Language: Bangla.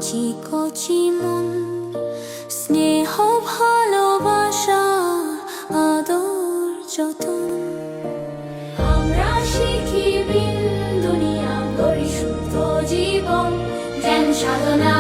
কচি কচি মন, স্নেহ ভালোবাসা আদর যতন। আমরা শিখি বিন দুনিয়া, গড়ি শুদ্ধ জীবন, জ্ঞান সাধনা